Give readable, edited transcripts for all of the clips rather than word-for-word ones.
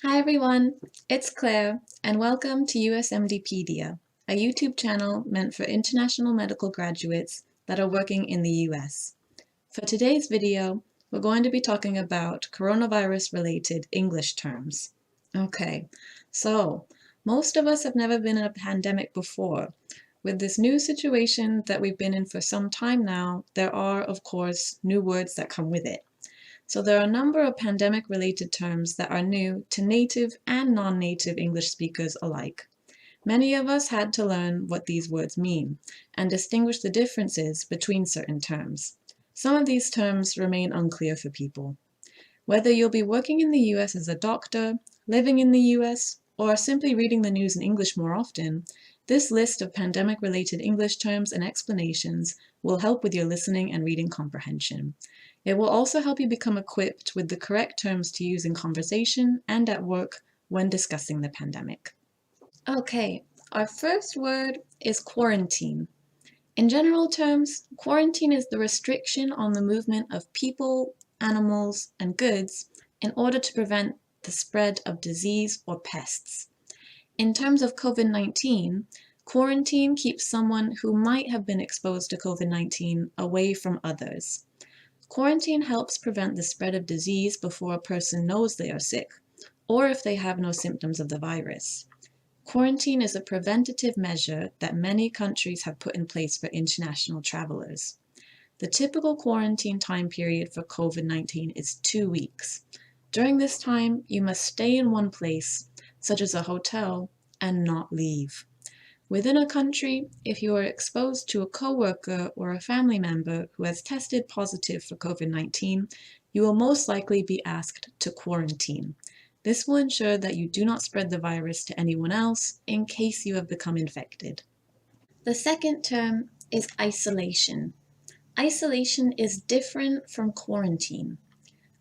Hi everyone, it's Claire and welcome to USMDpedia, a YouTube channel meant for international medical graduates that are working in the US. For today's video, we're going to be talking about coronavirus-related English terms. Okay, so most of us have never been in a pandemic before. With this new situation that we've been in for some time now, there are, of course, new words that come with it. So there are a number of pandemic-related terms that are new to native and non-native English speakers alike. Many of us had to learn what these words mean and distinguish the differences between certain terms. Some of these terms remain unclear for people. Whether you'll be working in the US as a doctor, living in the US, or simply reading the news in English more often, this list of pandemic-related English terms and explanations will help with your listening and reading comprehension. It will also help you become equipped with the correct terms to use in conversation and at work when discussing the pandemic. Okay, our first word is quarantine. In general terms, quarantine is the restriction on the movement of people, animals, and goods in order to prevent the spread of disease or pests. In terms of COVID-19, quarantine keeps someone who might have been exposed to COVID-19 away from others. Quarantine helps prevent the spread of disease before a person knows they are sick, or if they have no symptoms of the virus. Quarantine is a preventative measure that many countries have put in place for international travelers. The typical quarantine time period for COVID-19 is 2 weeks. During this time, you must stay in one place, such as a hotel, and not leave. Within a country, if you are exposed to a coworker or a family member who has tested positive for COVID-19, you will most likely be asked to quarantine. This will ensure that you do not spread the virus to anyone else in case you have become infected. The second term is isolation. Isolation is different from quarantine.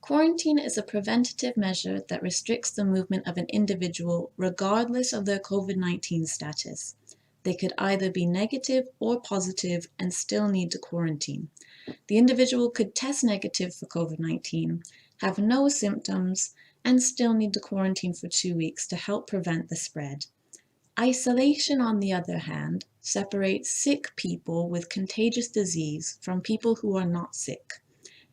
Quarantine is a preventative measure that restricts the movement of an individual regardless of their COVID-19 status. They could either be negative or positive and still need to quarantine. The individual could test negative for COVID-19, have no symptoms, and still need to quarantine for 2 weeks to help prevent the spread. Isolation, on the other hand, separates sick people with contagious disease from people who are not sick.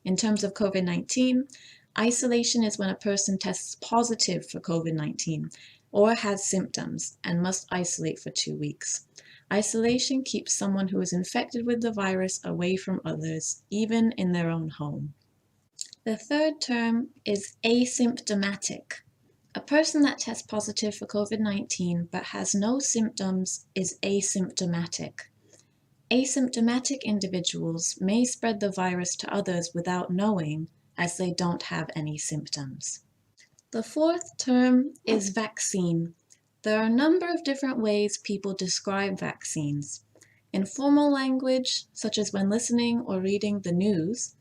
In terms of COVID-19, isolation is when a person tests positive for COVID-19 or has symptoms and must isolate for 2 weeks. Isolation keeps someone who is infected with the virus away from others, even in their own home. The third term is asymptomatic. A person that tests positive for COVID-19 but has no symptoms is asymptomatic. Asymptomatic individuals may spread the virus to others without knowing, as they don't have any symptoms. The fourth term is vaccine. There are a number of different ways people describe vaccines. In formal language, such as when listening or reading the news,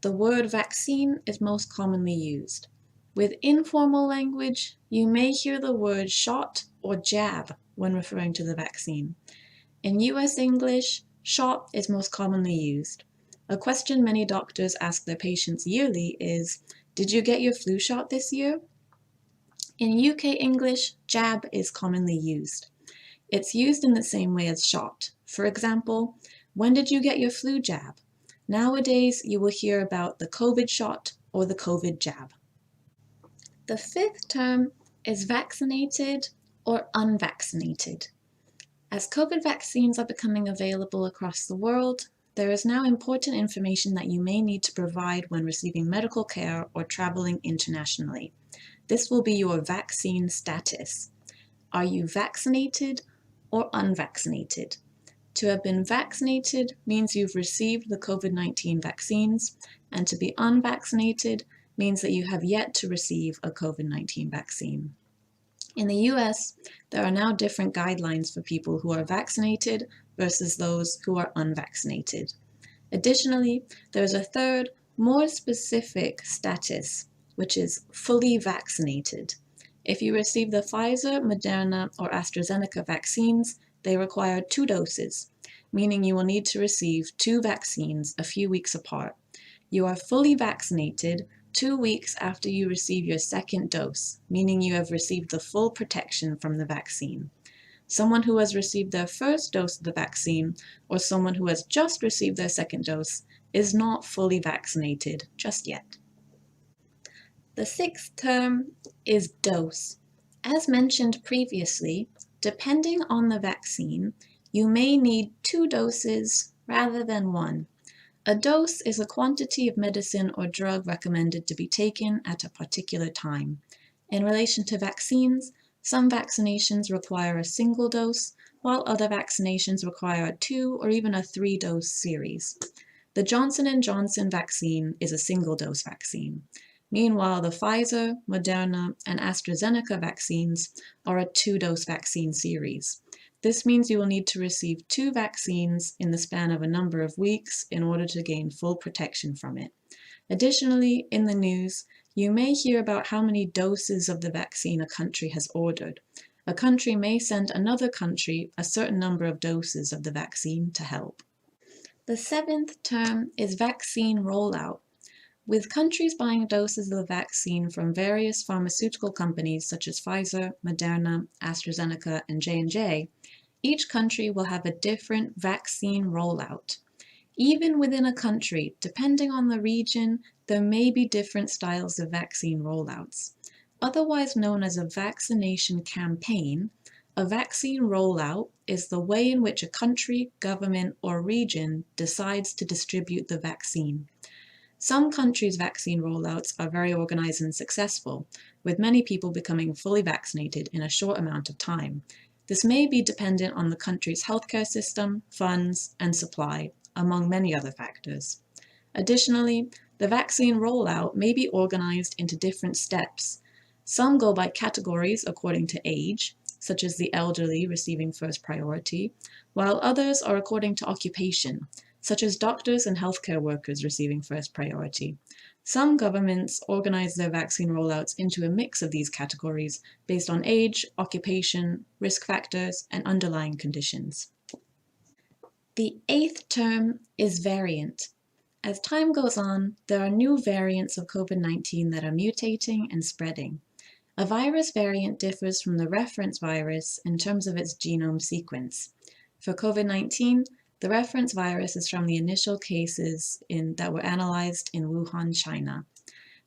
the word vaccine is most commonly used. With informal language, you may hear the word shot or jab when referring to the vaccine. In US English, shot is most commonly used. A question many doctors ask their patients yearly is, "Did you get your flu shot this year?" In UK English, jab is commonly used. It's used in the same way as shot. For example, "When did you get your flu jab?" Nowadays, you will hear about the COVID shot or the COVID jab. The fifth term is vaccinated or unvaccinated. As COVID vaccines are becoming available across the world, there is now important information that you may need to provide when receiving medical care or traveling internationally. This will be your vaccine status. Are you vaccinated or unvaccinated? To have been vaccinated means you've received the COVID-19 vaccines, and to be unvaccinated means that you have yet to receive a COVID-19 vaccine. In the US, there are now different guidelines for people who are vaccinated versus those who are unvaccinated. Additionally, there is a third, more specific status, which is fully vaccinated. If you receive the Pfizer, Moderna, or AstraZeneca vaccines, they require 2 doses, meaning you will need to receive 2 vaccines a few weeks apart. You are fully vaccinated, 2 weeks after you receive your second dose, meaning you have received the full protection from the vaccine. Someone who has received their first dose of the vaccine or someone who has just received their second dose is not fully vaccinated just yet. The sixth term is dose. As mentioned previously, depending on the vaccine, you may need 2 doses rather than 1. A dose is a quantity of medicine or drug recommended to be taken at a particular time. In relation to vaccines, some vaccinations require a single dose, while other vaccinations require a 2 or even a 3-dose series. The Johnson & Johnson vaccine is a single-dose vaccine. Meanwhile, the Pfizer, Moderna, and AstraZeneca vaccines are a 2-dose vaccine series. This means you will need to receive 2 vaccines in the span of a number of weeks in order to gain full protection from it. Additionally, in the news, you may hear about how many doses of the vaccine a country has ordered. A country may send another country a certain number of doses of the vaccine to help. The seventh term is vaccine rollout. With countries buying doses of the vaccine from various pharmaceutical companies such as Pfizer, Moderna, AstraZeneca, and J&J, each country will have a different vaccine rollout. Even within a country, depending on the region, there may be different styles of vaccine rollouts. Otherwise known as a vaccination campaign, a vaccine rollout is the way in which a country, government, or region decides to distribute the vaccine. Some countries' vaccine rollouts are very organized and successful, with many people becoming fully vaccinated in a short amount of time. This may be dependent on the country's healthcare system, funds, and supply, among many other factors. Additionally, the vaccine rollout may be organized into different steps. Some go by categories according to age, such as the elderly receiving first priority, while others are according to occupation, such as doctors and healthcare workers receiving first priority. Some governments organize their vaccine rollouts into a mix of these categories based on age, occupation, risk factors, and underlying conditions. The eighth term is variant. As time goes on, there are new variants of COVID-19 that are mutating and spreading. A virus variant differs from the reference virus in terms of its genome sequence. For COVID-19, the reference virus is from the initial cases that were analyzed in Wuhan, China.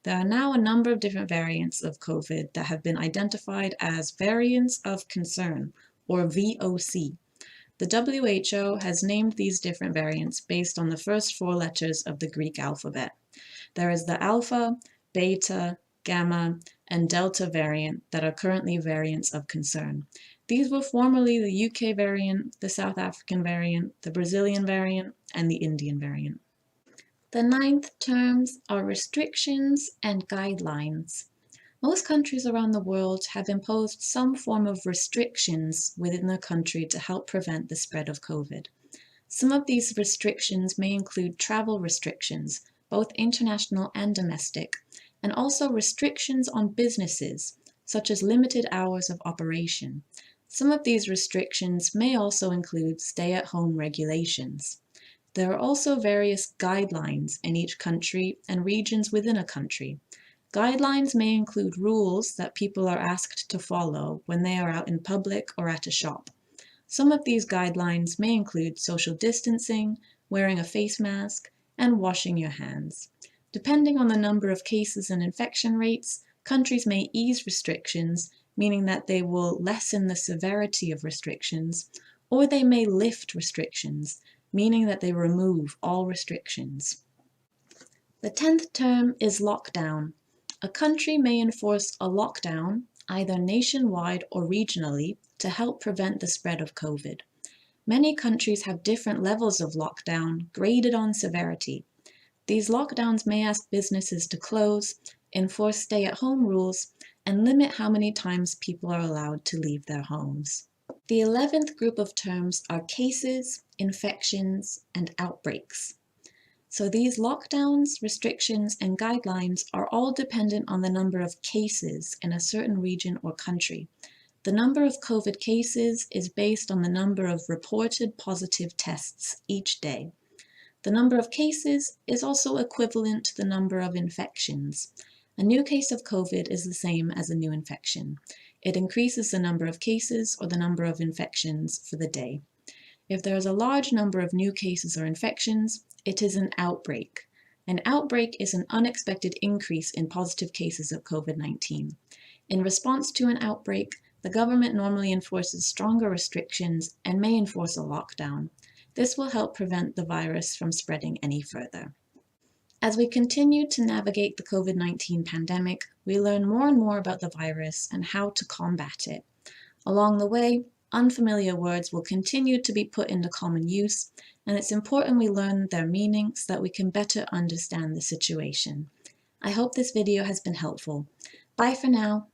There are now a number of different variants of COVID that have been identified as variants of concern, or VOC. The WHO has named these different variants based on the first 4 letters of the Greek alphabet. There is the Alpha, Beta, Gamma, and Delta variant that are currently variants of concern. These were formerly the UK variant, the South African variant, the Brazilian variant, and the Indian variant. The ninth terms are restrictions and guidelines. Most countries around the world have imposed some form of restrictions within their country to help prevent the spread of COVID. Some of these restrictions may include travel restrictions, both international and domestic, and also restrictions on businesses, such as limited hours of operation. Some of these restrictions may also include stay-at-home regulations. There are also various guidelines in each country and regions within a country. Guidelines may include rules that people are asked to follow when they are out in public or at a shop. Some of these guidelines may include social distancing, wearing a face mask, and washing your hands. Depending on the number of cases and infection rates, countries may ease restrictions, meaning that they will lessen the severity of restrictions, or they may lift restrictions, meaning that they remove all restrictions. The 10th term is lockdown. A country may enforce a lockdown, either nationwide or regionally, to help prevent the spread of COVID. Many countries have different levels of lockdown graded on severity. These lockdowns may ask businesses to close, enforce stay-at-home rules, and limit how many times people are allowed to leave their homes. The 11th group of terms are cases, infections, and outbreaks. So these lockdowns, restrictions, and guidelines are all dependent on the number of cases in a certain region or country. The number of COVID cases is based on the number of reported positive tests each day. The number of cases is also equivalent to the number of infections. A new case of COVID is the same as a new infection. It increases the number of cases or the number of infections for the day. If there is a large number of new cases or infections, it is an outbreak. An outbreak is an unexpected increase in positive cases of COVID-19. In response to an outbreak, the government normally enforces stronger restrictions and may enforce a lockdown. This will help prevent the virus from spreading any further. As we continue to navigate the COVID-19 pandemic, we learn more and more about the virus and how to combat it. Along the way, unfamiliar words will continue to be put into common use, and it's important we learn their meaning so that we can better understand the situation. I hope this video has been helpful. Bye for now.